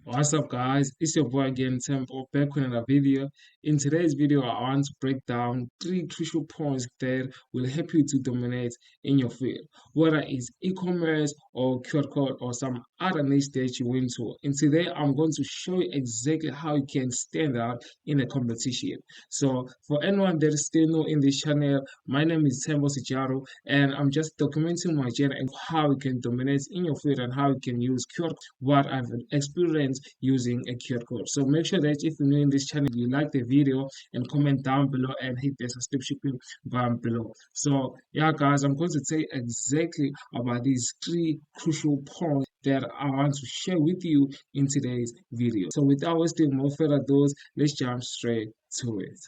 What's up, guys? It's your boy again, Tempo, back with another video. In today's video, I want to break down three crucial points that will help you to dominate in your field, whether it's e-commerce or QR code or some other niche that you went to. And today, I'm going to show you exactly how you can stand out in a competition. So, for anyone that is still new in this channel, my name is Tempo Sijaro, and I'm just documenting my journey and how you can dominate in your field and how you can use QR what I've experienced using a QR code. So make sure that if you're new in this channel, you like the video and comment down below and hit the subscription button below. So yeah, guys, I'm going to tell you exactly about these three crucial points that I want to share with you in today's video. So without wasting more further ado, let's jump straight to it.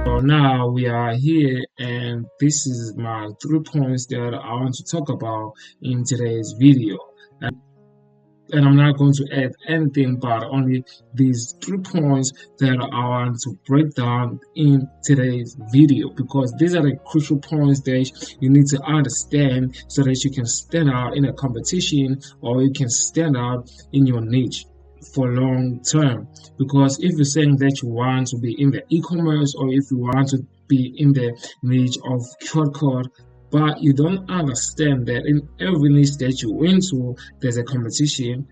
So now we are here, and this is my 3 points that I want to talk about in today's video. And I'm not going to add anything but only these 3 points that I want to break down in today's video, because these are the crucial points that you need to understand so that you can stand out in a competition or you can stand out in your niche for long term. Because if you're saying that you want to be in the e-commerce or if you want to be in the niche of QR code, but you don't understand that in every niche that you into there's a competition,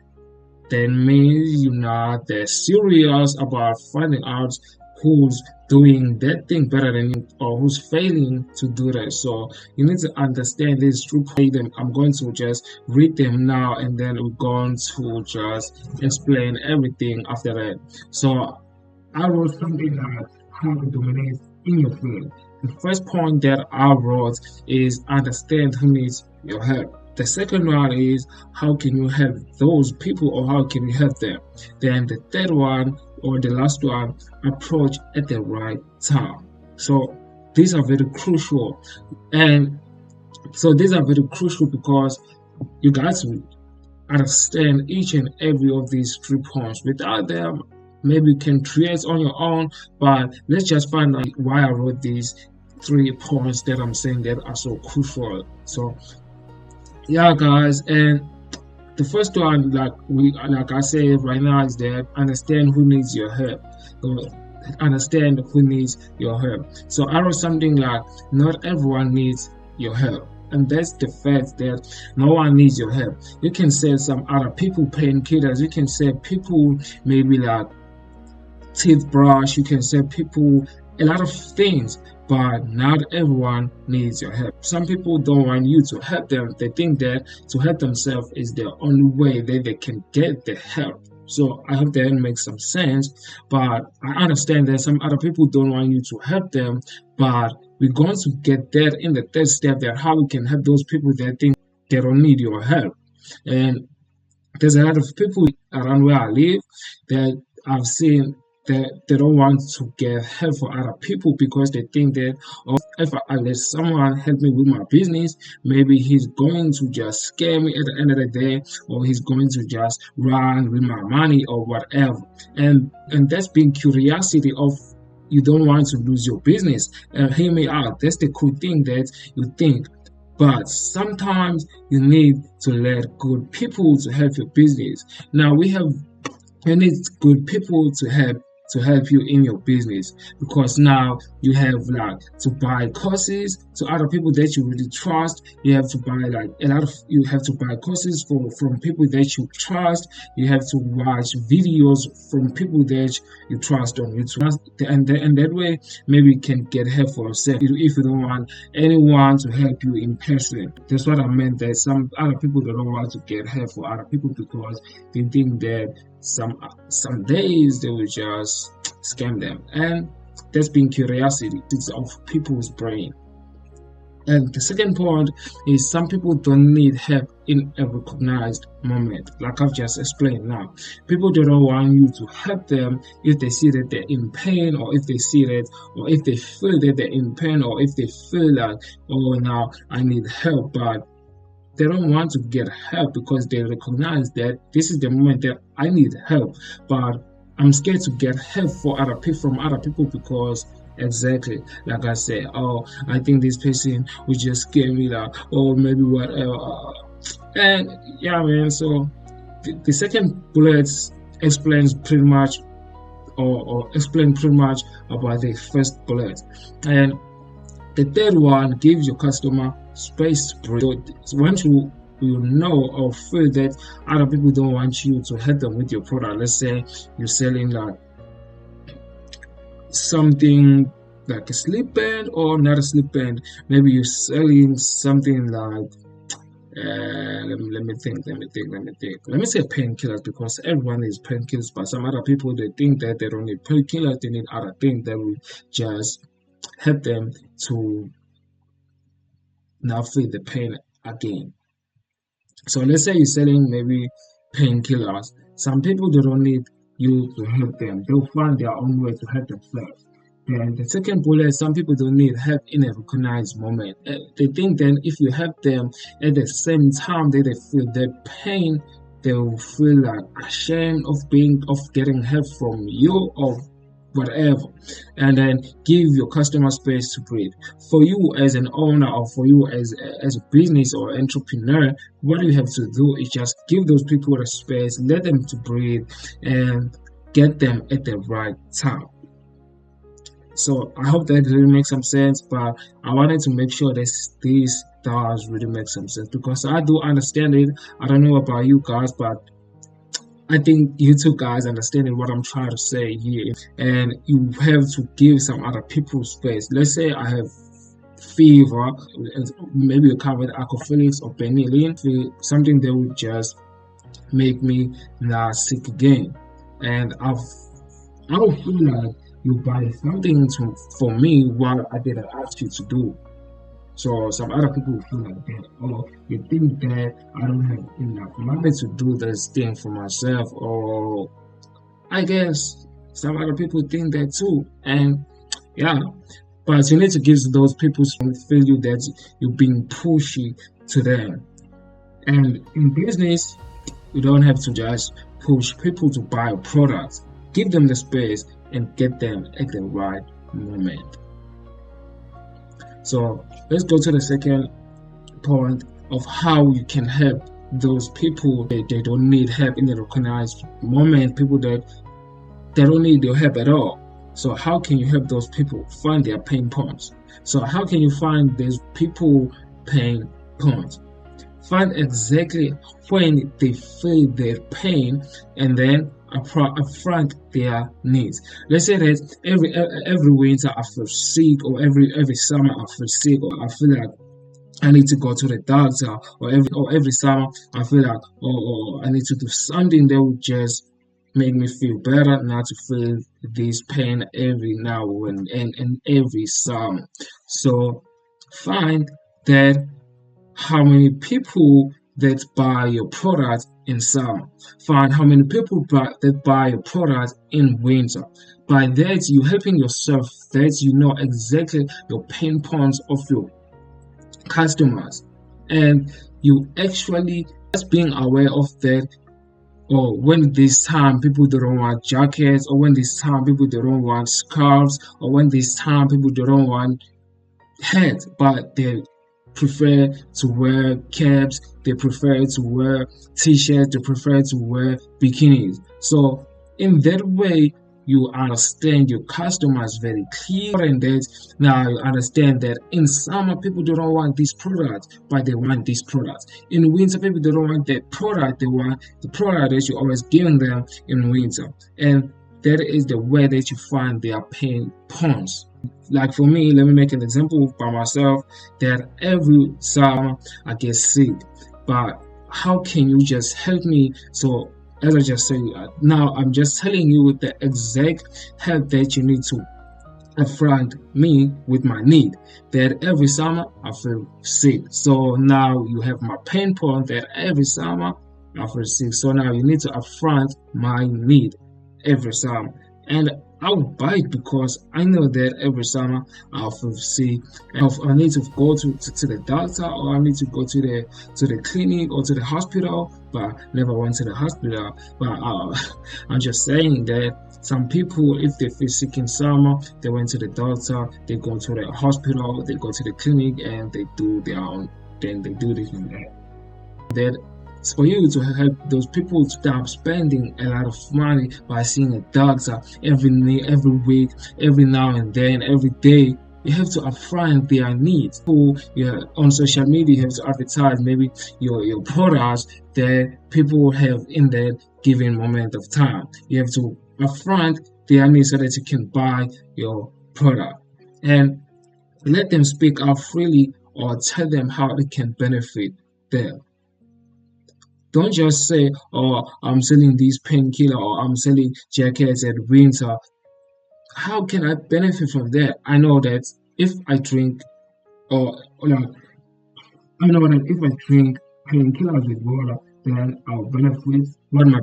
then means you're not that serious about finding out who's doing that thing better than you or who's failing to do that. So you need to understand this through them. I'm going to just read them now and then we're going to just explain everything after that. So I wrote something like how to dominate in your field. The first point that I wrote is understand who needs your help. The second one is how can you help those people or how can you help them. Then the third one or the last one, approach at the right time. So these are very crucial, and so these are very crucial because you guys will understand each and every of these 3 points. Without them, maybe you can create on your own, but let's just find out why I wrote these 3 points that I'm saying that are so crucial. So yeah, guys, and the first one, like I said right now, is that understand who needs your help. So, understand who needs your help. So I wrote something like not everyone needs your help. And that's the fact that no one needs your help. You can say some other people painkillers. You can say people maybe like teeth brush. You can say people a lot of things, but not everyone needs your help. Some people don't want you to help them. They think that to help themselves is the only way that they can get the help. So I hope that makes some sense, but I understand that some other people don't want you to help them, but we're going to get that in the third step, that how we can help those people that think they don't need your help. And there's a lot of people around where I live that I've seen that they don't want to get help for other people because they think that, oh, if I let someone help me with my business, maybe he's going to just scare me at the end of the day, or he's going to just run with my money or whatever. And that's being curiosity of you don't want to lose your business. And hear me out. That's the cool thing that you think. But sometimes you need to let good people to help your business. Now you need good people to help you in your business, because now you have like to buy courses to other people that you really trust. You have to buy like you have to buy courses from people that you trust. You have to watch videos from people that you trust on YouTube, and that way maybe you can get help for yourself if you don't want anyone to help you in person. That's what I meant, that some other people don't want to get help for other people because they think that some days they will just scam them, and that's being curiosity of people's brain. And the second point is some people don't need help in a recognized moment, like I've just explained now. People don't want you to help them if they see that they're in pain, or if they see that, or if they feel that they're in pain, or if they feel like, oh, now I need help, but they don't want to get help because they recognize that this is the moment that I need help, but I'm scared to get help from other people because exactly like I said, oh, I think this person will just scare me, like, or maybe whatever. And yeah, man. So the second bullet explains pretty much or explain pretty much about the first bullet. And the third one gives your customer space to breathe. So once you know or feel that other people don't want you to help them with your product, let's say you're selling like something like a slip band or not a slip band, maybe you're selling something like let me think. Let me say painkillers because everyone is painkillers, but some other people they think that they don't need painkillers, they need other things that will just help them to not feel the pain again. So let's say you're selling maybe painkillers. Some people they don't need you to help them. They'll find their own way to help themselves. And the second bullet, some people don't need help in a recognized moment. They think then if you help them at the same time that they feel their pain, they will feel like ashamed of getting help from you or whatever. And then give your customer space to breathe. For you as an owner or for you as a business or entrepreneur, what you have to do is just give those people the space, let them to breathe, and get them at the right time. So I hope that really makes some sense, but I wanted to make sure that this does really make some sense because I do understand it. I don't know about you guys, but I think you two guys understanding what I'm trying to say here. And you have to give some other people space. Let's say I have fever, maybe you covered Acophylix or Benylin, something that would just make me not sick again. And I don't feel like you buy something for me while I didn't ask you to do. So some other people feel like that. Or you think that I don't have enough money to do this thing for myself. Or I guess some other people think that too. And yeah, but you need to give those people some feel you that you're being pushy to them. And in business, you don't have to just push people to buy a product. Give them the space and get them at the right moment. So let's go to the second point of how you can help those people that they don't need help in the recognized moment, people that they don't need your help at all. So how can you help those people find their pain points? So how can you find these people pain points? Find exactly when they feel their pain and then upfront their needs. Let's say that every winter I feel sick, or every summer I feel sick, or I feel like I need to go to the doctor, or every summer I feel like I need to do something that would just make me feel better, not to feel this pain every now and every summer. So find that how many people that buy your product in summer. Find how many people that buy your product in winter. By that, you're helping yourself that you know exactly your pain points of your customers. And you actually just being aware of that. Or when this time people don't want jackets, or when this time people don't want scarves, or when this time people don't want hats, but they prefer to wear caps, they prefer to wear t-shirts, they prefer to wear bikinis. So in that way, you understand your customers very clear, and that now you understand that in summer people don't want this product, but they want this product. In winter, people don't want that product, they want the product that you're always giving them in winter. And that is the way that you find their pain points. Like for me, let me make an example by myself that every summer I get sick, but how can you just help me? So as I just said, now I'm just telling you with the exact help that you need to affront me with my need. That every summer I feel sick. So now you have my pain point that every summer I feel sick. So now you need to affront my need every summer. And I will buy it because I know that every summer I'll see if I need to go to the doctor, or I need to go to the clinic or to the hospital, but never went to the hospital. But I'm just saying that some people, if they feel sick in summer, they went to the doctor, they go to the hospital, they go to the clinic, and they do their own. Then they do this and that it's for you to help those people to stop spending a lot of money by seeing a doctor every week, every now and then, every day. You have to upfront their needs. So, yeah, on social media, you have to advertise maybe your products that people have in that given moment of time. You have to upfront their needs so that you can buy your product, and let them speak out freely or tell them how it can benefit them. Don't just say, "Oh, I'm selling these painkiller or I'm selling jackets at winter." How can I benefit from that? I know that if I drink, or like, I know that if I drink painkillers with water, then I'll benefit. What my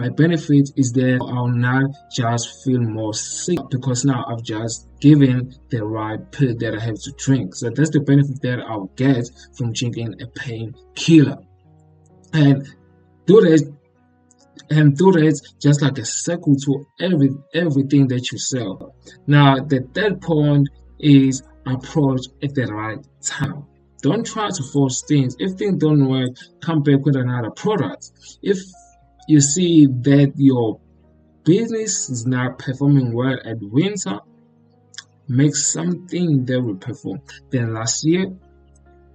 benefit is that I'll not just feel more sick because now I've just given the right pill that I have to drink. So that's the benefit that I'll get from drinking a painkiller. And do that do that just like a circle to everything that you sell. Now the third point is approach at the right time. Don't try to force things. If things don't work, come back with another product. If you see that your business is not performing well at winter, make something that will perform. Then last year,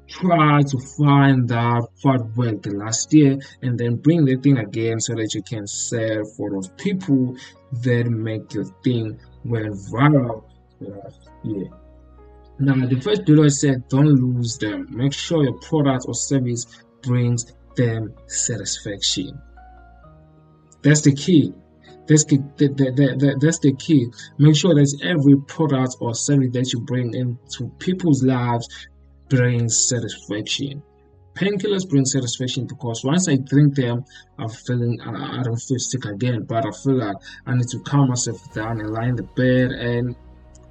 try to find out what worked the last year and then bring the thing again so that you can sell for those people that make your thing went viral last year. Now, the first below said, don't lose them. Make sure your product or service brings them satisfaction. That's the key. That's the key. Make sure that every product or service that you bring into people's lives brings satisfaction. Painkillers bring satisfaction because once I drink them, I don't feel sick again, but I feel like I need to calm myself down and lie in the bed and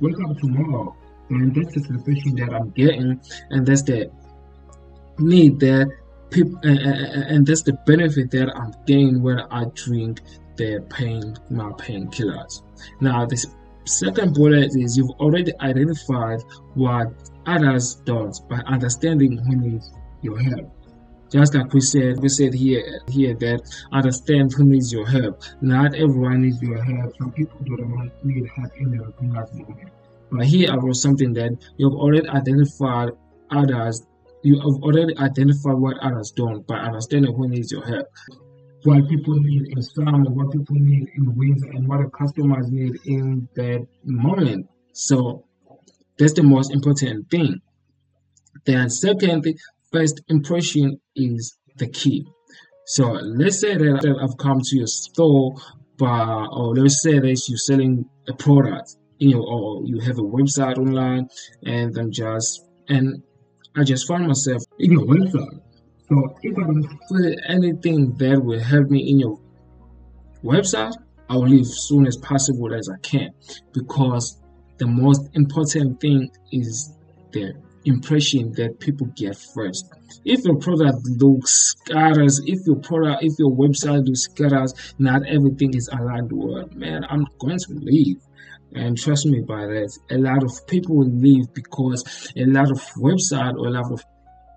wake up tomorrow. And that's the satisfaction that I'm getting, and that's the need that people, and that's the benefit that I'm getting when I drink my painkillers. Now, this second bullet is you've already identified what others don't by understanding who needs your help. Just like we said here that understand who needs your help. Not everyone needs your help. Some people don't need help in their life. But here I wrote something that you've already identified others. You have already identified what others don't by understanding who needs your help. What people need in summer, what people need in winter, and what the customers need in that moment. So that's the most important thing. Then secondly, first impression is the key. So let's say that I've come to your store, or let's say that you're selling a product, or you have a website online, and I just found myself in your website. So if I don't feel anything that will help me in your website, I will leave as soon as possible as I can, because the most important thing is the impression that people get first. If your product looks scatters, if your website looks scatters, not everything is aligned well, man, I'm going to leave. And trust me by that, a lot of people will leave because a lot of website or a lot of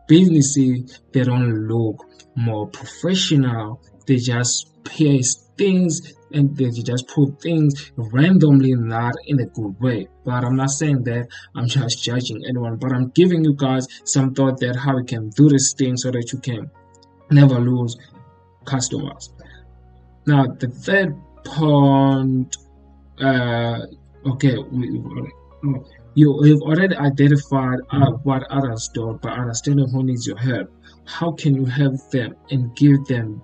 businesses, they don't look more professional. They just paste things and they just put things randomly, not in a good way. But I'm not saying that I'm just judging anyone, but I'm giving you guys some thought that how you can do this thing so that you can never lose customers. Now the third point, okay, you've already identified what others don't by understanding who needs your help. How can you help them and give them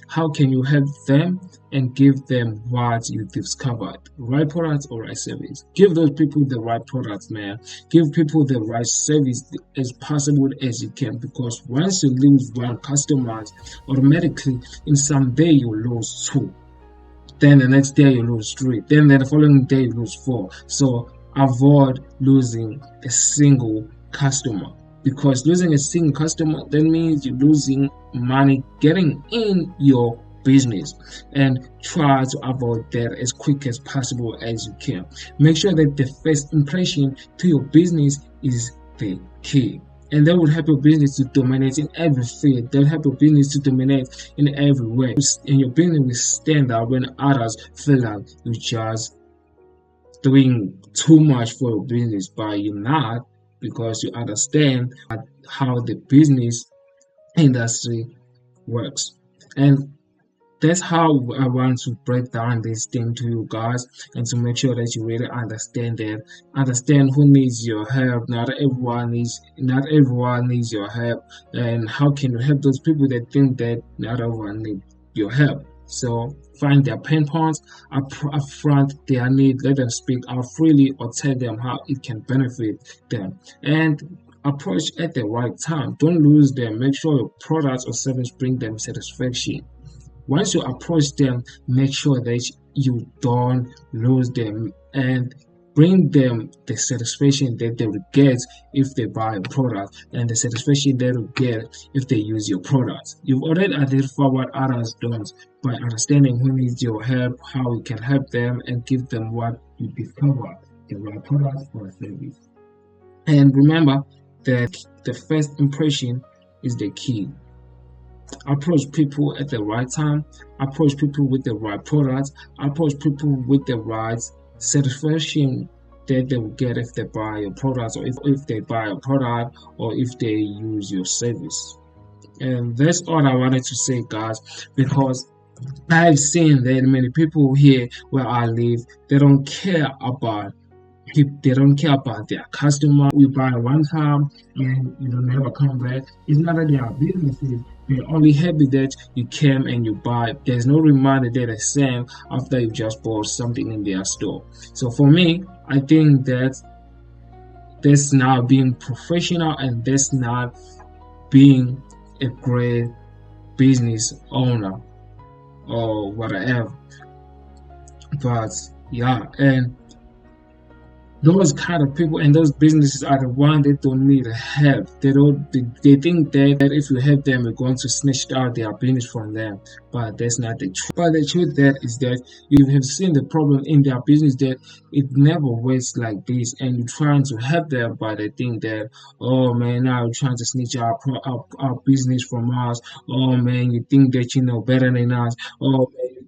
how can you help them and give them what you discovered? Right products or right service? Give those people the right products, man. Give people the right service as possible as you can, because once you lose one customer, automatically in some day you lose two. then the next day you lose 3, then the following day you lose 4. So avoid losing a single customer, because losing a single customer, that means you're losing money getting in your business, and try to avoid that as quick as possible as you can. Make sure that the first impression to your business is the key, and that will help your business to dominate in every field. That will help your business to dominate in every way, and your business will stand out when others feel like you're just doing too much for your business, but you're not, because you understand how the business industry works. And that's how I want to break down this thing to you guys, and to make sure that you really understand who needs your help. Not everyone needs your help, and how can you help those people that think that not everyone needs your help. So find their pain points, upfront their need, let them speak out freely, or tell them how it can benefit them, and approach at the right time. Don't lose them. Make sure your products or service bring them satisfaction. Once you approach them, make sure that you don't lose them, and bring them the satisfaction that they will get if they buy a product, and the satisfaction they will get if they use your product. You've already identified what others don't by understanding who needs your help, how you can help them, and give them what you discover, the right product or service. And remember that the first impression is the key. Approach people at the right time, approach people with the right product, approach people with the right satisfaction that they will get if they buy your product, or if they buy a product, or if they use your service. And that's all I wanted to say, guys, because I've seen that many people here where I live, they don't care about their customer. You buy one time and you don't never come back. It's not that they are businesses. They're only happy that you came and you buy. There's no reminder they're the same after you just bought something in their store. So for me, I think that that's not being professional, and that's not being a great business owner or whatever. But yeah, and those kind of people and those businesses are the ones that don't need help. They think that if you help them, you're going to snatch out their business from them. But that's not the truth. But the truth that is that you have seen the problem in their business, that it never works like this, and you're trying to help them, but they think that, oh man, now you're trying to snatch our business from us. Oh man, you think that you know better than us. Oh man,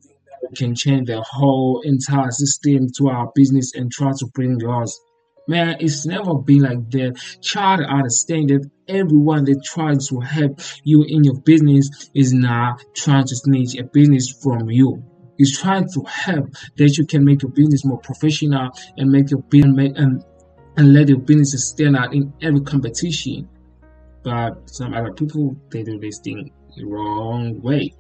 can change the whole entire system to our business and try to bring yours. Man, it's never been like that. Try to understand that everyone that tries to help you in your business is not trying to snatch a business from you. It's trying to help that you can make your business more professional, and make your business and let your business stand out in every competition. But some other people, they do this thing the wrong way.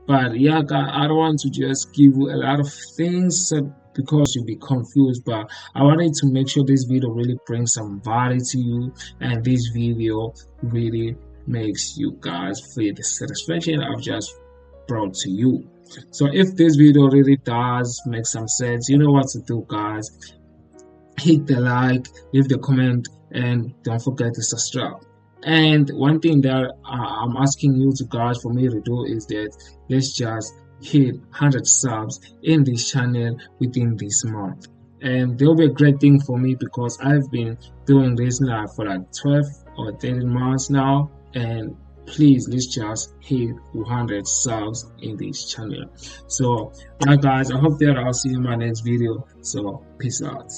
But yeah, guys, I don't want to just give you a lot of things because you'll be confused. But I wanted to make sure this video really brings some value to you, and this video really makes you guys feel the satisfaction I've just brought to you. So if this video really does make some sense, you know what to do, guys. Hit the like, leave the comment, and don't forget to subscribe. And one thing that I'm asking you guys for me to do is that let's just hit 100 subs in this channel within this month, and that'll be a great thing for me, because I've been doing this now for like 12 or 13 months now. And please, let's just hit 100 subs in this channel. So yeah, guys, I hope that I'll see you in my next video. So peace out.